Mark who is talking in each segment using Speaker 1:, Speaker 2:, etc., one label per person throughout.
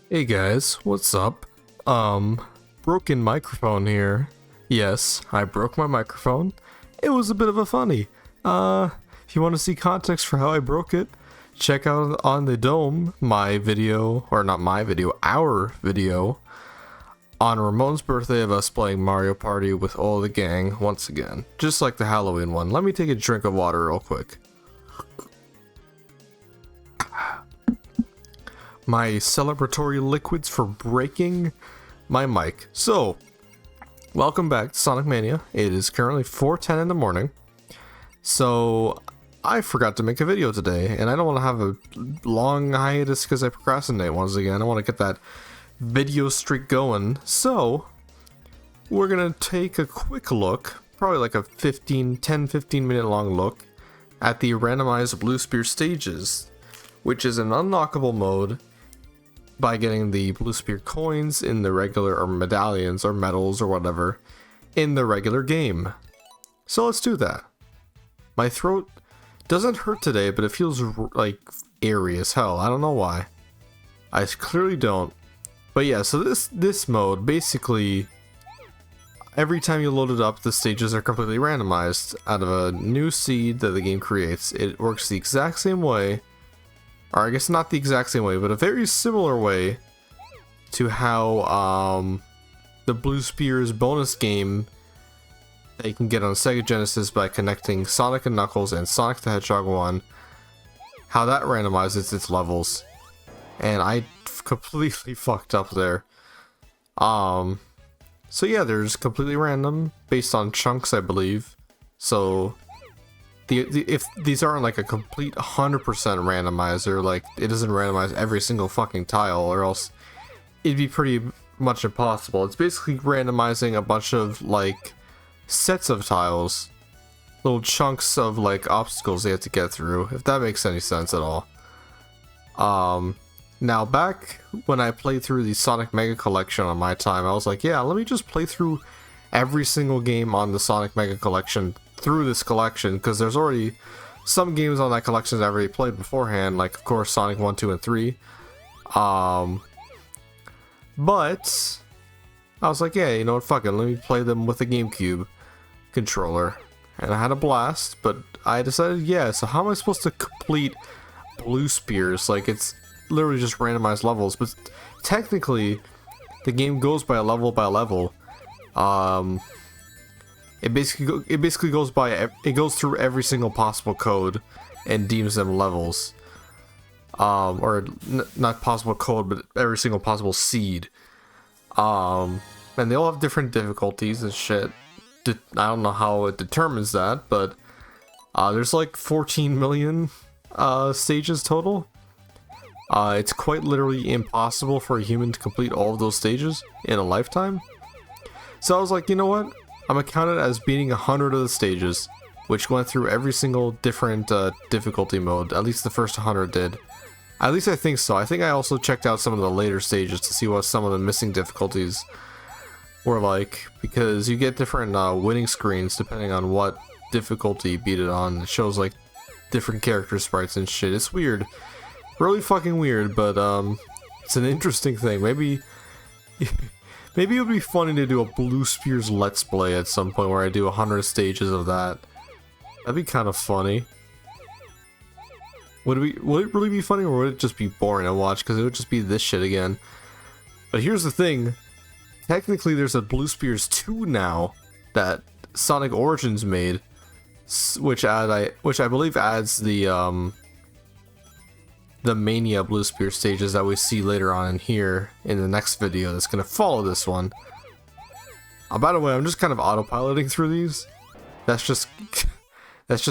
Speaker 1: Hey guys, what's up? Broken microphone here. Yes, I broke my microphone. It was a bit of a funny. If you want to see context for how I broke it, check out on the Dome my video, or not my video, our video on Ramon's birthday of us playing Mario Party with all the gang once again. Just like the Halloween one. Let me take a drink of water real quick. My celebratory liquids for breaking my mic. So, welcome back to Sonic Mania. It is currently 4:10 in the morning. So, I forgot to make a video today, and I don't want to have a long hiatus because I procrastinate once again. I want to get that video streak going. So, we're going to take a quick look, probably like a 10-15 minute long look, at the randomized Blue Spear stages, which is an unlockable mode by getting the Blue Spear coins in the regular, or medallions, or medals, or whatever, in the regular game. So let's do that. My throat doesn't hurt today, but it feels like airy as hell. I don't know why. I clearly don't. But yeah, so this mode, basically, every time you load it up, the stages are completely randomized out of a new seed that the game creates. It works the exact same way, or I guess not the exact same way, but a very similar way to how the Blue Spears bonus game that you can get on Sega Genesis by connecting Sonic and Knuckles and Sonic the Hedgehog 1, how that randomizes its levels. And I completely fucked up there. So yeah, there's completely random, based on chunks, I believe. So if these aren't like a complete 100% randomizer, like it doesn't randomize every single fucking tile, or else it'd be pretty much impossible. It's basically randomizing a bunch of like sets of tiles, little chunks of like obstacles they have to get through, if that makes any sense at all. Now back when I played through the Sonic Mega Collection on my time, I was like, yeah, let me just play through every single game on the Sonic Mega Collection through this collection, because there's already some games on that collection that I've already played beforehand, like of course Sonic 1, 2, and 3. But I was like, yeah, you know what, fuck it, let me play them with the GameCube controller. And I had a blast, but I decided, yeah, so how am I supposed to complete Blue Spears? Like, it's literally just randomized levels, but technically the game goes by level. It basically goes through every single possible code and deems them levels. Or not possible code, but every single possible seed. And they all have different difficulties and shit. I don't know how it determines that, but there's like 14 million stages total. It's quite literally impossible for a human to complete all of those stages in a lifetime. So I was like, you know what? I'm gonna count it as beating 100 of the stages, which went through every single different difficulty mode. At least the first 100 did. At least I think so. I think I also checked out some of the later stages to see what some of the missing difficulties were like, because you get different winning screens depending on what difficulty you beat it on. It shows like different character sprites and shit. It's weird. Really fucking weird, but it's an interesting thing. Maybe maybe it would be funny to do a Blue Spears Let's Play at some point where I do 100 stages of that. That'd be kind of funny. Would it really be funny, or would it just be boring to watch? Because it would just be this shit again. But here's the thing. Technically, there's a Blue Spears 2 now that Sonic Origins made, which I believe adds the Mania Blue Spear stages that we see later on in here in the next video that's going to follow this one. By the way, I'm just kind of autopiloting through these. That's just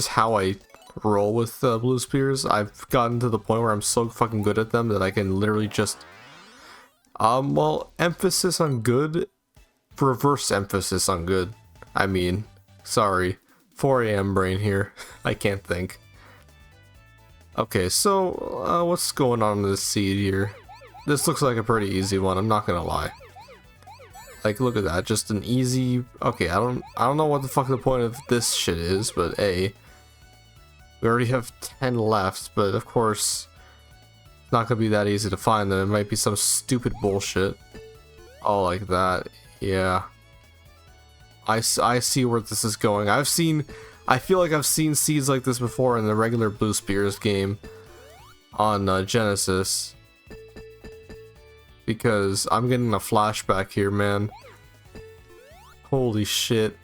Speaker 1: how I roll with Blue Spears. I've gotten to the point where I'm so fucking good at them that I can literally just well, emphasis on good, reverse emphasis on good. I mean, sorry, 4 AM brain here. I can't think. Okay, so what's going on in this seed here? This looks like a pretty easy one, I'm not gonna lie. Like, look at that, just an easy... Okay, I don't know what the fuck the point of this shit is, but we already have 10 left, but of course not gonna be that easy to find them. It might be some stupid bullshit. Oh, like that. Yeah. I see where this is going. I feel like I've seen seeds like this before in the regular Blue Spears game on Genesis. Because I'm getting a flashback here, man. Holy shit.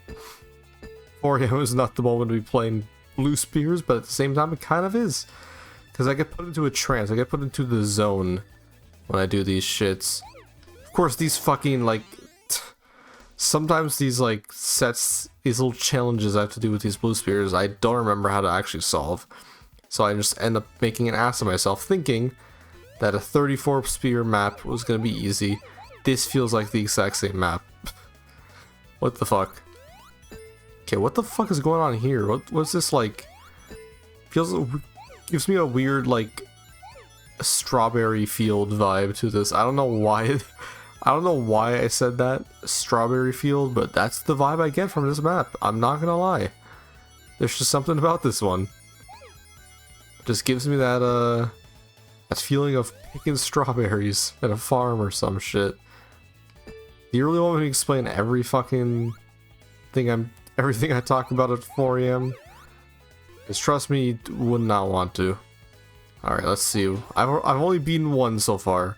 Speaker 1: 4 AM is not the moment to be playing Blue Spears, but at the same time it kind of is. Because I get put into a trance, I get put into the zone when I do these shits. Of course, these fucking, like, sometimes these, like, sets, these little challenges I have to do with these Blue Spears, I don't remember how to actually solve. So I just end up making an ass of myself, thinking that a 34 spear map was going to be easy. This feels like the exact same map. What the fuck? Okay, what the fuck is going on here? What's this, like? Gives me a weird, like, strawberry field vibe to this. I don't know why. I don't know why I said that, strawberry field, but that's the vibe I get from this map. I'm not gonna lie. There's just something about this one. It just gives me that feeling of picking strawberries at a farm or some shit. Do you really want me to explain every fucking thing everything I talk about at 4 AM? Because trust me, you would not want to. Alright, let's see. I've only beaten 1 so far.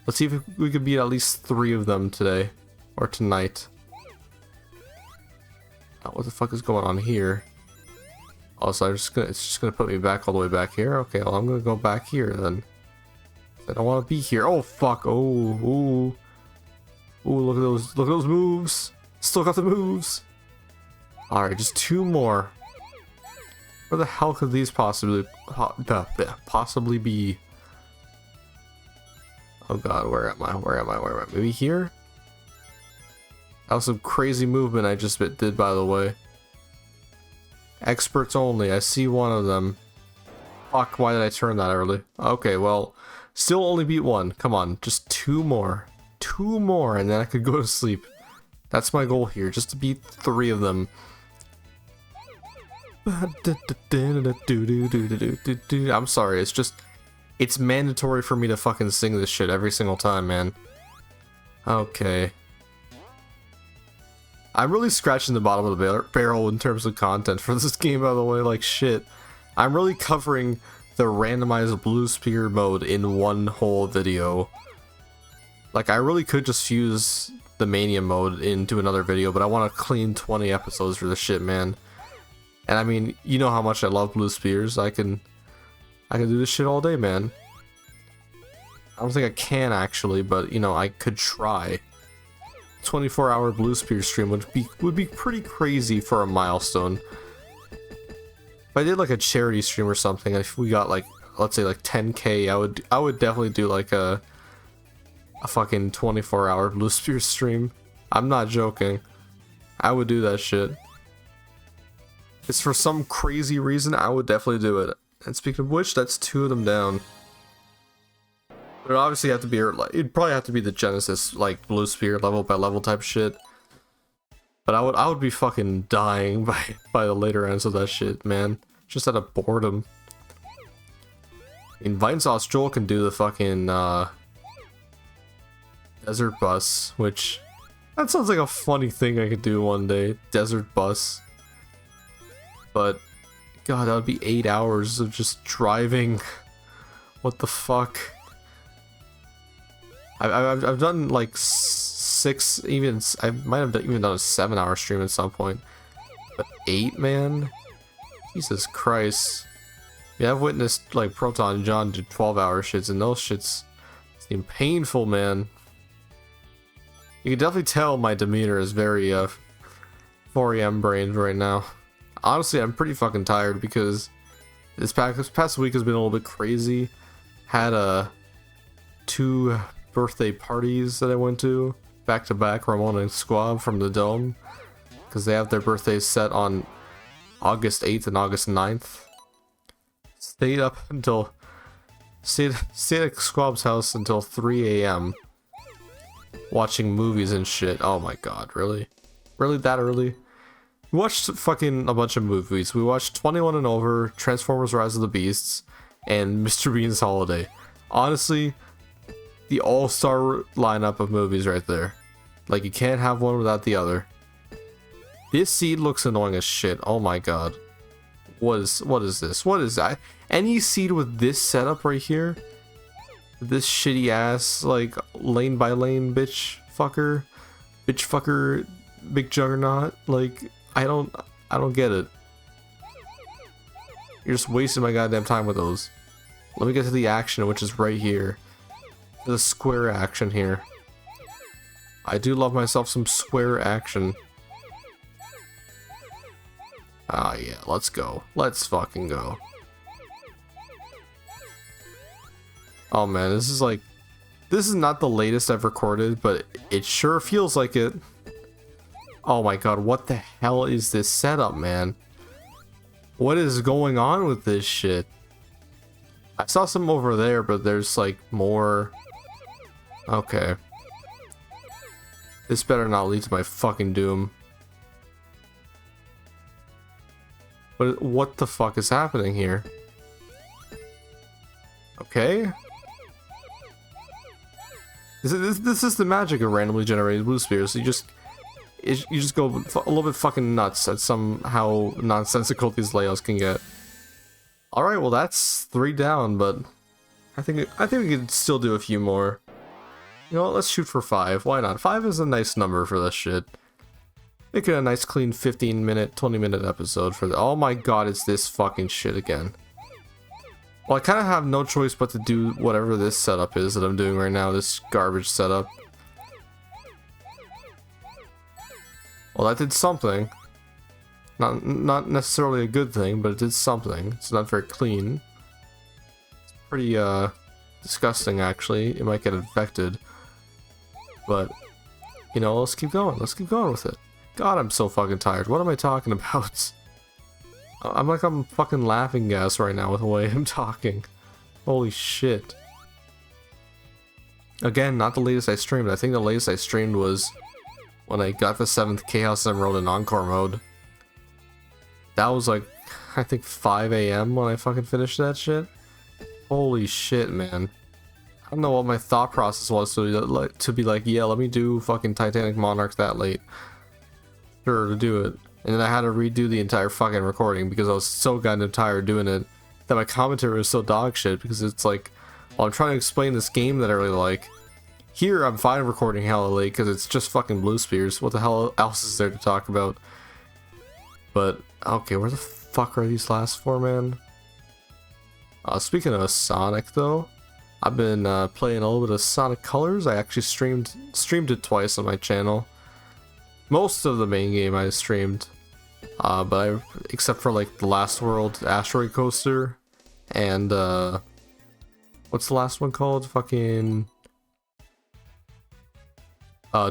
Speaker 1: Let's see if we can beat at least 3 of them today. Or tonight. Oh, what the fuck is going on here? Oh, so it's just gonna put me back all the way back here? Okay, well I'm gonna go back here then. I don't want to be here. Oh fuck! Oh, ooh, ooh! Look at those moves. Still got the moves. All right, just 2 more. Where the hell could these possibly be? Oh god, where am I? Maybe here? That was some crazy movement I just did, by the way. Experts only. I see one of them. Fuck, why did I turn that early? Okay, well, still only beat 1. Come on, just 2 more. 2 more, and then I could go to sleep. That's my goal here, just to beat 3 of them. I'm sorry, it's mandatory for me to fucking sing this shit every single time, man. Okay. I'm really scratching the bottom of the barrel in terms of content for this game, by the way, like shit. I'm really covering the randomized Blue Spear mode in one whole video. Like, I really could just fuse the Mania mode into another video, but I want to clean 20 episodes for this shit, man. And I mean, you know how much I love Blue Spears. I can do this shit all day, man. I don't think I can actually, but you know, I could try. 24-hour Blue Spear stream would be pretty crazy for a milestone. If I did like a charity stream or something, if we got like, let's say like 10k, I would definitely do like a fucking 24-hour Blue Spear stream. I'm not joking. I would do that shit. It's for some crazy reason, I would definitely do it. And speaking of which, that's 2 of them down. But it obviously have to be, it'd probably have to be the Genesis, like, Blue Spear level by level type shit. But I would be fucking dying by the later ends of that shit, man. Just out of boredom. I mean, Vine Sauce Joel can do the fucking, Desert Bus, which, that sounds like a funny thing I could do one day. Desert Bus. But, god, that would be 8 hours of just driving. What the fuck? I've done like 6, even I might have even done a 7-hour stream at some point, but 8, man, Jesus Christ. Yeah, I've witnessed like Proton and John do 12-hour shits, and those shits seem painful, man. You can definitely tell my demeanor is very 4 AM brained right now. Honestly, I'm pretty fucking tired because this past week has been a little bit crazy. Had 2 birthday parties that I went to back to back, Ramon and Squab from the Dome, because they have their birthdays set on August 8th and August 9th. Stayed at Squab's house until 3 AM watching movies and shit. Oh my god, really? Really that early? We watched fucking a bunch of movies. We watched 21 and Over, Transformers Rise of the Beasts, and Mr. Bean's Holiday. Honestly, the all-star lineup of movies right there. Like, you can't have one without the other. This seed looks annoying as shit. Oh my god. What is this? What is that? Any seed with this setup right here? This shitty ass, like, lane by lane bitch fucker, big juggernaut. Like, I don't get it. You're just wasting my goddamn time with those. Let me get to the action, which is right here. The square action here. I do love myself some square action. Ah, yeah, let's go. Let's fucking go. Oh man, this is not the latest I've recorded, but it sure feels like it. Oh my god, what the hell is this setup, man? What is going on with this shit? I saw some over there, but there's like more. Okay. This better not lead to my fucking doom. But what the fuck is happening here? Okay. This is the magic of randomly generated blue spheres. You just go a little bit fucking nuts at how nonsensical these layouts can get. All right, well that's 3 down, but I think we could still do a few more. You know what, let's shoot for 5. Why not? 5 is a nice number for this shit. Make it a nice clean 15-minute, 20-minute episode for the— oh my god, it's this fucking shit again. Well, I kind of have no choice but to do whatever this setup is that I'm doing right now, this garbage setup. Well, that did something. Not necessarily a good thing, but it did something. It's not very clean. It's pretty, disgusting, actually. It might get infected. But, you know, let's keep going. Let's keep going with it. God, I'm so fucking tired. What am I talking about? I'm fucking laughing gas right now with the way I'm talking. Holy shit. Again, not the latest I streamed. I think the latest I streamed was when I got the 7th Chaos Emerald in Encore mode. That was like, I think 5 AM when I fucking finished that shit. Holy shit, man. I don't know what my thought process was to be like, yeah, let me do fucking Titanic Monarch that late. Sure, to do it. And then I had to redo the entire fucking recording because I was so goddamn tired doing it that my commentary was so dog shit, because it's like, well, I'm trying to explain this game that I really like. Here, I'm fine recording hella late because it's just fucking blue spheres. What the hell else is there to talk about? But, okay, where the fuck are these last 4, man? Speaking of Sonic, though, I've been playing a little bit of Sonic Colors. I actually streamed it twice on my channel. Most of the main game I streamed, but except for like the Last World Asteroid Coaster, and what's the last one called? Fucking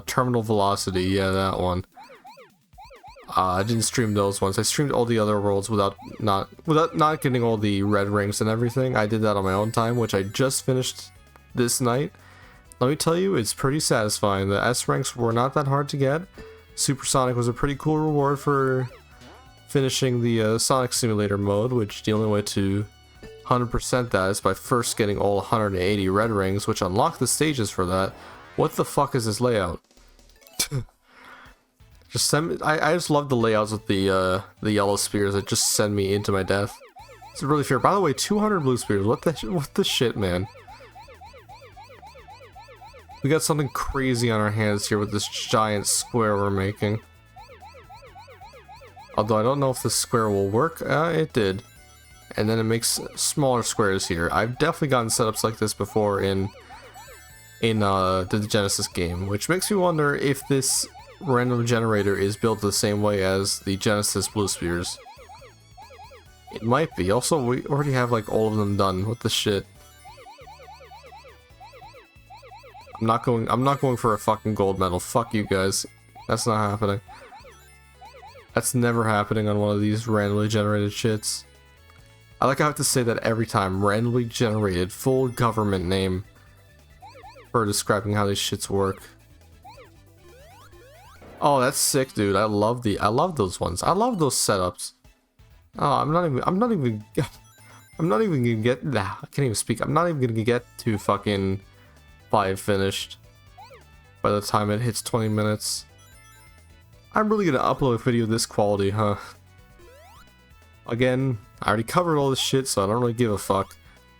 Speaker 1: Terminal Velocity. Yeah, that one. I didn't stream those ones. I streamed all the other worlds without not getting all the red rings and everything. I did that on my own time, which I just finished this night. Let me tell you, it's pretty satisfying. The S ranks were not that hard to get. Supersonic was a pretty cool reward for finishing the Sonic Simulator mode, which the only way to 100% that is by first getting all 180 red rings, which unlock the stages for that. What the fuck is this layout? Just send me— I just love the layouts with the yellow spears that just send me into my death. It's really fair. By the way, 200 blue spears. What the shit, man? We got something crazy on our hands here with this giant square we're making. Although I don't know if this square will work. It did. And then it makes smaller squares here. I've definitely gotten setups like this before in the Genesis game, which makes me wonder if this random generator is built the same way as the Genesis blue spheres. It might be. Also, we already have like all of them done. What the shit? I'm not going for a fucking gold medal. Fuck you guys. That's not happening. That's never happening on one of these randomly generated shits. I have to say that every time. Randomly generated, full government name for describing how these shits work. Oh, that's sick, dude. I love those ones. I love those setups. Oh, I'm not even I'm not even gonna get, nah, I can't even speak. I'm not even gonna get to fucking 5 finished by the time it hits 20 minutes. I'm really gonna upload a video of this quality, huh? Again, I already covered all this shit, so I don't really give a fuck.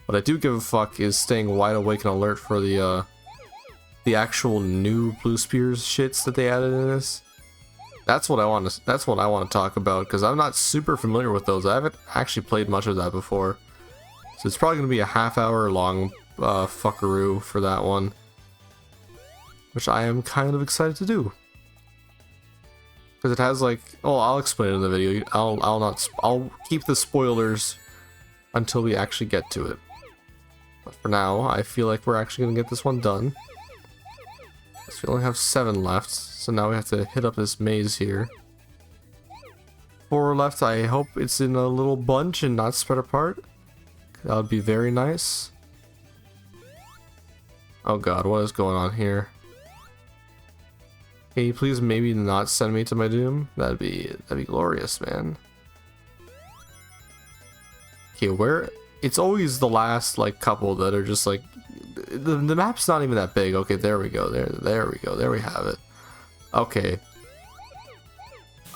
Speaker 1: What I do give a fuck is staying wide awake and alert for the actual new Blue Spears shits that they added in this. That's what I want to talk about, because I'm not super familiar with those. I haven't actually played much of that before. So it's probably gonna be a half-hour long fuckaroo for that one, which I am kind of excited to do. Because it has like, oh, I'll explain it in the video. I'll keep the spoilers until we actually get to it. But for now, I feel like we're actually gonna get this one done. So we only have 7 left, so now we have to hit up this maze here. 4 left. I hope it's in a little bunch and not spread apart. That would be very nice. Oh god, what is going on here? Can you please maybe not send me to my doom? That'd be glorious, man. Okay, where it's always the last like couple that are just like the map's not even that big. Okay, there we go. There we go. There we have it. Okay.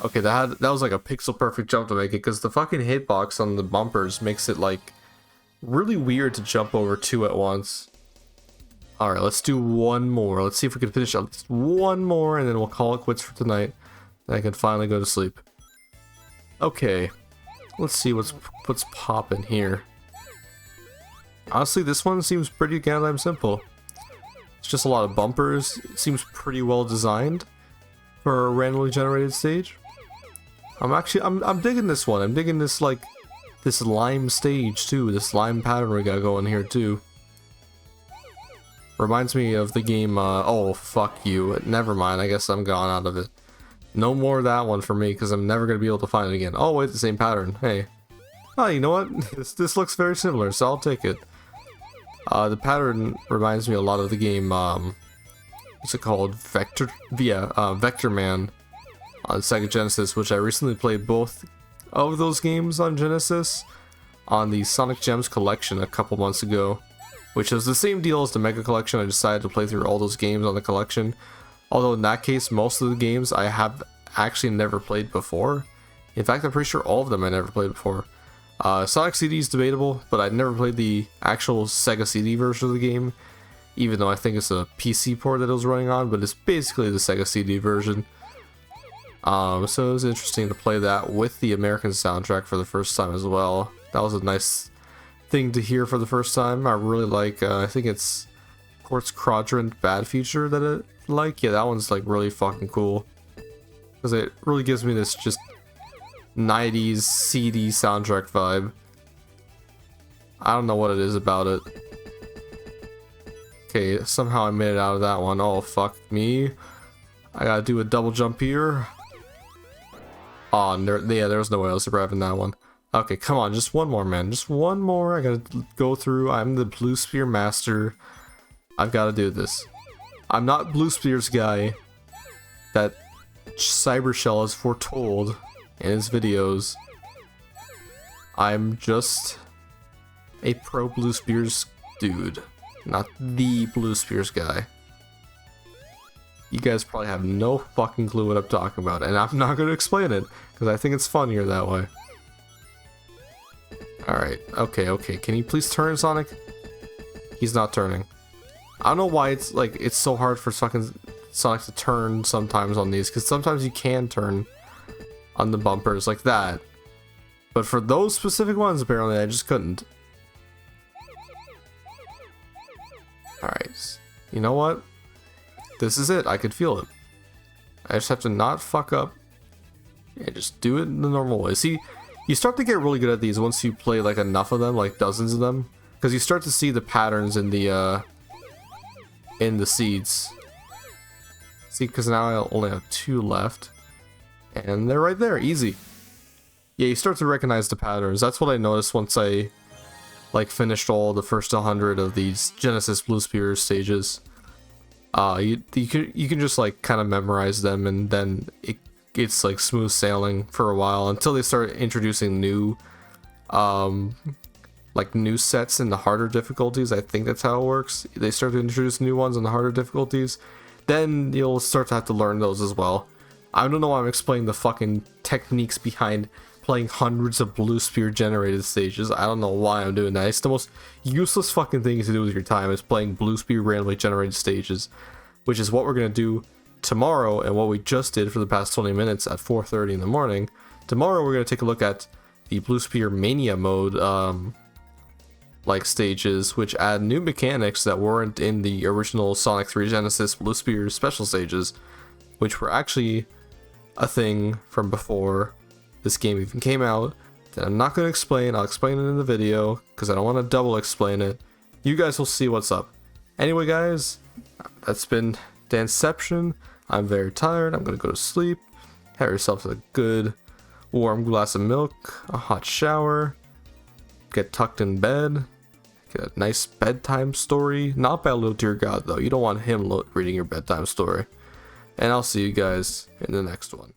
Speaker 1: Okay, that was like a pixel perfect jump to make it, because the fucking hitbox on the bumpers makes it like really weird to jump over 2 at once. Alright, let's do one more. Let's see if we can finish at least one more, and then we'll call it quits for tonight. And I can finally go to sleep. Okay. Let's see what's popping here. Honestly, this one seems pretty goddamn simple. It's just a lot of bumpers. It seems pretty well designed for a randomly generated stage. I'm digging this one. I'm digging this, like, this lime stage too. This lime pattern we got going here too. Reminds me of the game, oh, fuck you. Never mind, I guess I'm gone out of it. No more of that one for me, because I'm never going to be able to find it again. Oh, wait, the same pattern. Hey. Oh, you know what? This looks very similar, so I'll take it. The pattern reminds me a lot of the game, what's it called? Vector Man on Sega Genesis, which I recently played both of those games on Genesis on the Sonic Gems collection a couple months ago. Which is the same deal as the Mega Collection. I decided to play through all those games on the collection. Although in that case, most of the games I have actually never played before. In fact, I'm pretty sure all of them I never played before. Sonic CD is debatable, but I never played the actual Sega CD version of the game. Even though I think it's a PC port that it was running on, but it's basically the Sega CD version. So it was interesting to play that with the American soundtrack for the first time as well. That was a nice thing to hear for the first time. I really like, I think it's Quartz Quadrant Bad Future that it like. Yeah, that one's like really fucking cool. Because it really gives me this just 90s CD soundtrack vibe. I don't know what it is about it. Okay, somehow I made it out of that one. Oh, fuck me. I gotta do a double jump here. Oh, yeah, there was no way I was surviving that one. Okay, come on, just one more, man. Just one more. I gotta go through. I'm the Blue Spear Master. I've gotta do this. I'm not Blue Spear's guy that Cybershell has foretold in his videos. I'm just a pro Blue Spears dude, not the Blue Spears guy. You guys probably have no fucking clue what I'm talking about, and I'm not gonna explain it, because I think it's funnier that way. Alright, okay. Can you please turn, Sonic? He's not turning. I don't know why it's like it's so hard for fucking Sonic to turn sometimes on these, because sometimes you can turn on the bumpers like that. But for those specific ones, apparently I just couldn't. Alright, you know what? This is it, I could feel it. I just have to not fuck up and just do it in the normal way. See, you start to get really good at these once you play like enough of them, like dozens of them, because you start to see the patterns in the seeds. See, because now I only have 2 left, and they're right there, easy. Yeah, you start to recognize the patterns. That's what I noticed once I like finished all the first 100 of these Genesis Blue Spear stages. You can just like kind of memorize them, and then it's like smooth sailing for a while until they start introducing new like like new sets in the harder difficulties. I think that's how it works. They start to introduce new ones on the harder difficulties. Then you'll start to have to learn those as well. I don't know why I'm explaining the fucking techniques behind playing hundreds of blue spear generated stages. I don't know why I'm doing that. It's the most useless fucking thing to do with your time, is playing blue spear randomly generated stages, which is what we're going to do tomorrow and what we just did for the past 20 minutes at 4:30 in the morning. Tomorrow we're going to take a look at the blue spear mania mode like stages, which add new mechanics that weren't in the original Sonic 3 Genesis blue spear special stages, which were actually a thing from before this game even came out, that I'm not going to explain. I'll explain it in the video because I don't want to double explain it. You guys will see what's up. Anyway guys, that's been Danception. I'm very tired. I'm going to go to sleep. Have yourself a good warm glass of milk, a hot shower, get tucked in bed, get a nice bedtime story. Not by Little Dear God though. You don't want him reading your bedtime story. And I'll see you guys in the next one.